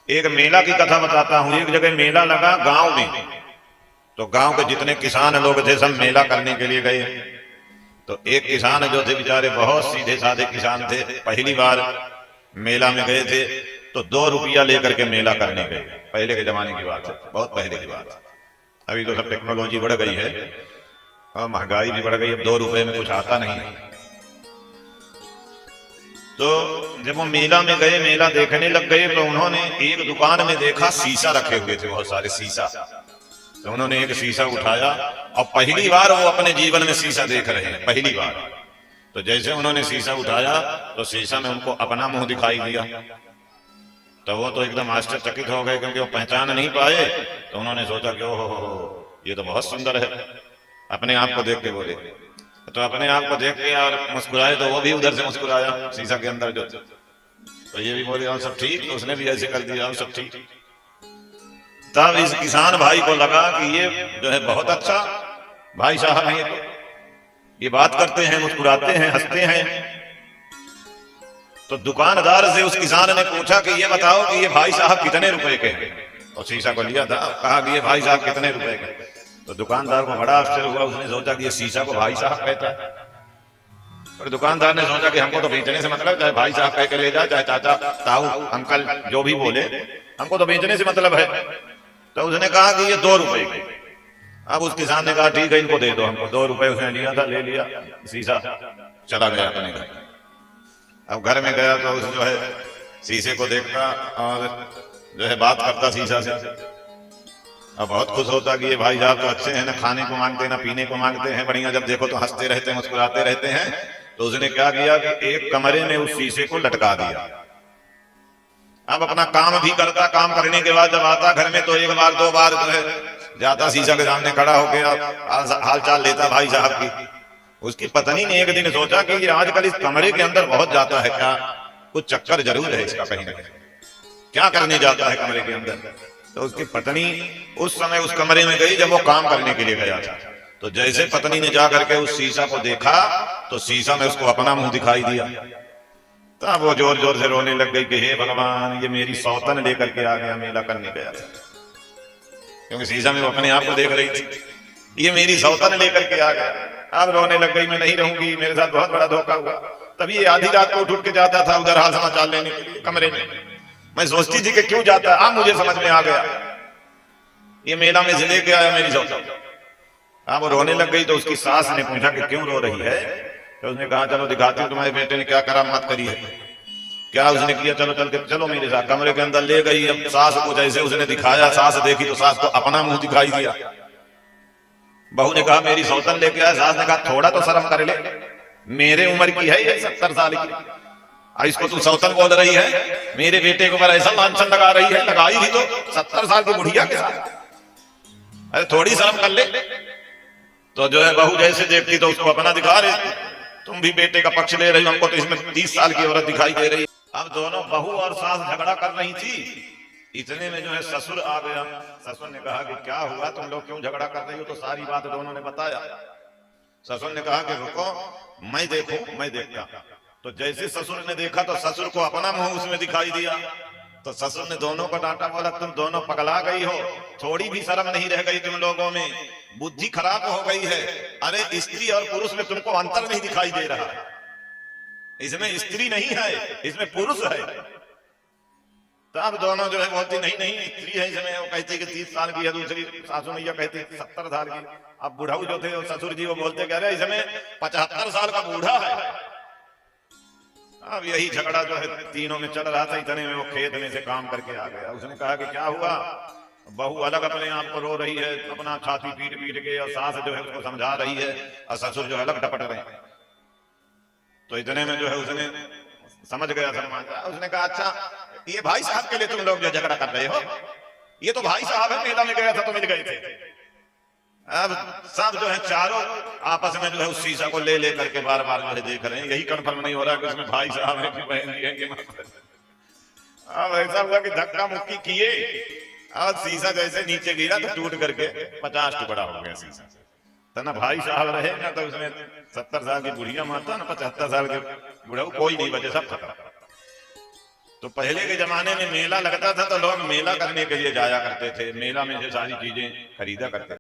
एक मेला की कथा बताता हूं। एक जगह मेला लगा गांव में, तो गांव के जितने किसान लोग थे सब मेला करने के लिए गए। तो एक किसान जो थे बेचारे बहुत सीधे साधे किसान थे, पहली बार मेला में गए थे, तो 2 रुपया लेकर के मेला करने गए। पहले के जमाने की बात है, बहुत पहले की बात है। अभी तो सब टेक्नोलॉजी बढ़ गई है और महंगाई भी बढ़ गई, अब 2 रुपए में कुछ आता नहीं। तो जब वो मेला में गए, मेला देखने लग गए, तो उन्होंने एक दुकान में देखा शीशा रखे हुए थे, बहुत सारे शीशा। तो उन्होंने एक शीशा उठाया और पहली बार वो अपने जीवन में शीशा देख रहे हैं, पहली बार। तो जैसे उन्होंने शीशा उठाया तो शीशा में उनको अपना मुंह दिखाई दिया। तो वो तो एकदम आश्चर्यचकित हो गए, क्योंकि वो पहचान नहीं पाए। तो उन्होंने सोचा कि ओहो ये तो बहुत सुंदर है, अपने आप को देख के बोले। तो अपने आप को देख के और मुस्कुराए, तो वो भी उधर से मुस्कुराया शीशा के अंदर जो। तो ये भी बोले और सब ठीक, तो उसने भी ऐसे कर दिया और सब ठीक। तब इस किसान भाई को लगा कि ये जो है बहुत अच्छा भाई साहब हैं, ये बात करते हैं, मुस्कुराते हैं, हंसते हैं। तो दुकानदार से उस किसान ने पूछा कि ये बताओ कि ये भाई साहब कितने रुपए के हैं। और शीशा को लिया था, कहा कि ये भाई साहब कितने रुपए के। तो दुकानदार को बड़ा आश्चर्य हुआ, उसने सोचा कि ये शीशा को भाई साहब कहता है। और दुकानदार ने सोचा कि हमको तो बेचने से मतलब, चाहे भाई साहब कह के ले जाए, चाहे चाचा ताऊ अंकल जो भी बोले, हमको तो बेचने से मतलब है। तो उसने कहा कि ये 2 रुपए के। अब उस किसान ने कहा ठीक है, इनको दे दो हमको। 2 रुपए उसने लिया था, ले लिया शीशा, चला गया अपने घर। अब घर में गया तो उस जो है शीशे को देखता और जो है बात करता शीशा से। अब बहुत खुश होता कि ये भाई साहब तो अच्छे हैं, ना खाने को मांगते ना पीने को मांगते हैं, बढ़िया जब देखो तो हंसते रहते हैं, मुस्कुराते रहते हैं। तो उसने क्या किया कि एक कमरे में उस शीशे को लटका दिया। अब अपना काम भी करता, काम करने के बाद जब आता घर में तो एक बार दो बार जो है जाता शीशा के सामने खड़ा होकर हाल चाल लेता भाई साहब की। उसकी पत्नी ने एक दिन सोचा कि ये आजकल इस कमरे के अंदर बहुत जाता है, क्या कुछ चक्कर जरूर है इसका, कहीं ना कहीं क्या करने जाता है कमरे के अंदर। तो उसकी पत्नी उस समय उस कमरे में गई जब वो काम करने के लिए गया था। तो जैसे पत्नी ने जाकर के उस शीशा को देखा तो शीशा में उसको अपना मुंह दिखाई दिया। तब वो जोर जोर से रोने लग गई कि हे भगवान, ये मेरी सौतन लेकर के आ गया, मेला करने गया था। क्योंकि शीशा में वो अपने आप को देख रही थी, ये मेरी सौतन लेकर के आ गया। अब रोने लग गई, मैं नहीं रहूंगी, मेरे साथ बहुत बड़ा धोखा हुआ। तभी ये आधी रात को उठ के जाता था उधर हाल समाचार लेने के लिए कमरे में। मैं सोचती थी कि क्यों जाता है, अब मुझे समझ में आ गया, ये मेला में से लेके आया मेरी सौतन। अब वो रोने लग गई तो उसकी सास ने पूछा कि क्यों रो रही है। तो उसने कहा चलो दिखाती हूँ तुम्हारे बेटे ने क्या करामात करी है। क्या उसने किया, चलो चल के चलो मेरे साथ। कमरे के अंदर ले गई। अब सास को जैसे उसने दिखाया, सास देखी तो सास को अपना मुंह दिखाई दिया। बहू ने कहा मेरी सौतन लेके आया। सास ने कहा थोड़ा तो शर्म कर ले, मेरे उम्र की है ये, 70 साल की, इसको तू सौतन बोल रही है, मेरे बेटे के ऊपर ऐसा लांछन लगा रही है। लगाई थी तो 70 साल की बुढ़िया के साथ, अरे थोड़ी शर्म कर ले। तो जो है बहू जैसे देखती तो उसको अपना दिखा रही, तुम भी बेटे का पक्ष ले रही हो, हमको तो इसमें 30 साल की औरत दिखाई दे रही। अब दोनों बहू और सास झगड़ा कर रही थी, इतने में जो है ससुर आ गया। ससुर ने कहा कि क्या हुआ, तुम लोग क्यों झगड़ा कर रही हो। तो सारी बात दोनों ने बताया। ससुर ने कहा कि रुको मैं देखूं, मैं देखता। तो जैसे ससुर ने देखा तो ससुर को अपना मुंह उसमें दिखाई दिया। तो ससुर ने दोनों को डांटा, बोला तुम दोनों पगला गई हो, थोड़ी भी शर्म नहीं रह गई तुम लोगों में, बुद्धि खराब हो गई है। अरे स्त्री और पुरुष में तुमको अंतर नहीं दिखाई दे रहा, इसमें स्त्री नहीं है, इसमें पुरुष है। तब दोनों जो है बोलती नहीं नहीं स्त्री है इसमें। वो कहती कि 30 साल की है, दूसरी सासू मैया कहती 70 साल की। अब बुढ़ाऊ जो थे ससुर जी वो बोलते कह रहे इसमें 75 साल का बूढ़ा है। अब यही झगड़ा जो है तीनों में चल रहा था। इतने में वो खेत में से काम करके आ गया। उसने कहा कि क्या हुआ। बहू अलग अपने आप को रो रही है, अपना छाती पीट पीट के, और सास जो है उसको समझा रही है, और ससुर जो अलग डपट रहे। तो इतने में जो है उसने समझ गया, उसने कहा अच्छा ये भाई साहब के लिए तुम लोग जो झगड़ा कर रहे हो, ये तो भाई साहब है, मेला में गया था तो मिल गए थे। अब सब जो है चारों आपस में जो है उस शीशा को ले ले करके बार बार जो है देख रहे हैं। यही कंफर्म नहीं हो रहा कि उसमें भाई साहब है कि बहन जी है कि। अब ऐसा हुआ कि धक्का मुक्की किए और शीशा जैसे नीचे गिरा तो टूट करके 50 टुकड़ा हो गया शीशा। तो ना भाई साहब रहे ना तो उसमें 70 साल की बुढ़िया माता, ना 75 साल के बुढ़ाऊ, कोई नहीं बचे, सब खत्म। तो पहले के जमाने में मेला लगता था तो लोग मेला करने के लिए जाया करते थे, मेला में से सारी चीजें खरीदा करते थे।